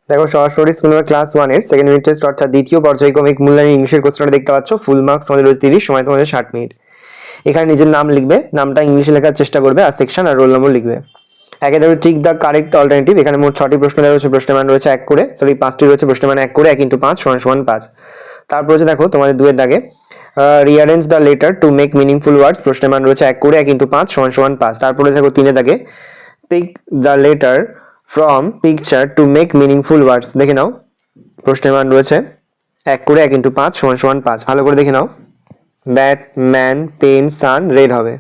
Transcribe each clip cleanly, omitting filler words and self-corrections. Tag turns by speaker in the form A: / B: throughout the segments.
A: দেখো সরাসরি স্কুলের ক্লাস 1 এর সেকেন্ড ইউনিট টেস্ট অর্থাৎ দ্বিতীয় পর্যায়ক্রমিক মূল্যায়ন ইংলিশের কোশ্চেনটা দেখতে পাচ্ছ। ফুল মার্কস আমাদের রয়েছে 30, সময় তোমাদের 60 মিনিট। এখানে নিজের নাম লিখবে, নামটা ইংলিশে লেখার চেষ্টা করবে, আর সেকশন আর রোল নম্বর লিখবে। একে ধরে ঠিক দ্য কারেক্ট অল্টারনেটিভ। এখানে মোট 6টি প্রশ্ন দেওয়া রয়েছে, প্রশ্নের মান রয়েছে 1 করে, সরি 5টি রয়েছে, প্রশ্নের মান 1 করে, 1 × 5 = 5। তারপর হচ্ছে দেখো তোমাদের 2 এর দাগে rearrange the letter two make meaningful ওয়ার্ডস, প্রশ্নের মান রয়েছে 1 করে, 1 × 5 = 5। তারপরে দেখো 3 এর দাগে pick the letter from picture to make meaningful words, দেখে নাও, প্রশ্নের মান রয়েছে 1 করে, 1 × 5 = 5। ভালো করে দেখে নাও, bat, man, pen, sun, red হবে।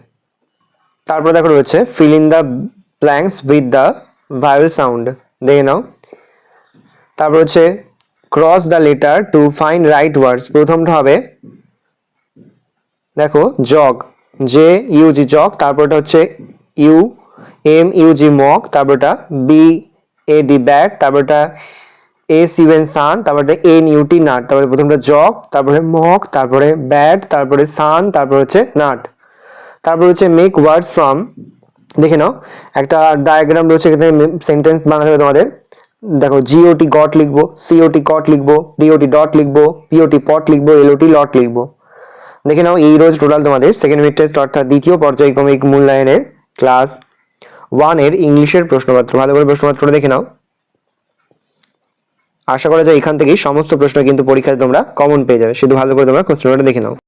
A: তারপর দেখো রয়েছে fill in the blanks with the vowel sound, দেখে নাও। তারপর হচ্ছে cross the letter to find right words, প্রথমটা হবে দেখো জগ, JUG জগ, তারপরটা হচ্ছে MUG মগ, তারপরটা BAD ব্যাট, তারপরটা SUN সান, তারপরে NUT নাট, তারপরে প্রথমটা জগ, তারপরে মগ, তারপরে ব্যাট, তারপরে সান, তারপর হচ্ছে নাট। তারপর হচ্ছে মেক ওয়ার্ডস ফ্রম, দেখে নাও একটা ডায়াগ্রাম রয়েছে, এখানে সেন্টেন্স বানাতে হবে তোমাদের। দেখো GOT গট লিখবো, COT কট লিখবো, DOT ডট লিখবো, POT পট লিখবো, LOT লট লিখবো। দেখে নাও এই রোজ টোটাল তোমাদের সেকেন্ড ইউনিট টেস্ট অর্থাৎ দ্বিতীয় পর্যায়ক্রমিক মূল্যায়নের ক্লাস 1 এর ইংলিশের প্রশ্নপত্র। ভালো করে প্রশ্নপত্রটা দেখে নাও। আশা করা যায় এখান থেকেই সমস্ত প্রশ্ন কিন্তু পরীক্ষায় তোমরা কমন পেয়ে যাবে, শুধু ভালো করে তোমরা কোশ্চেনটা দেখে নাও।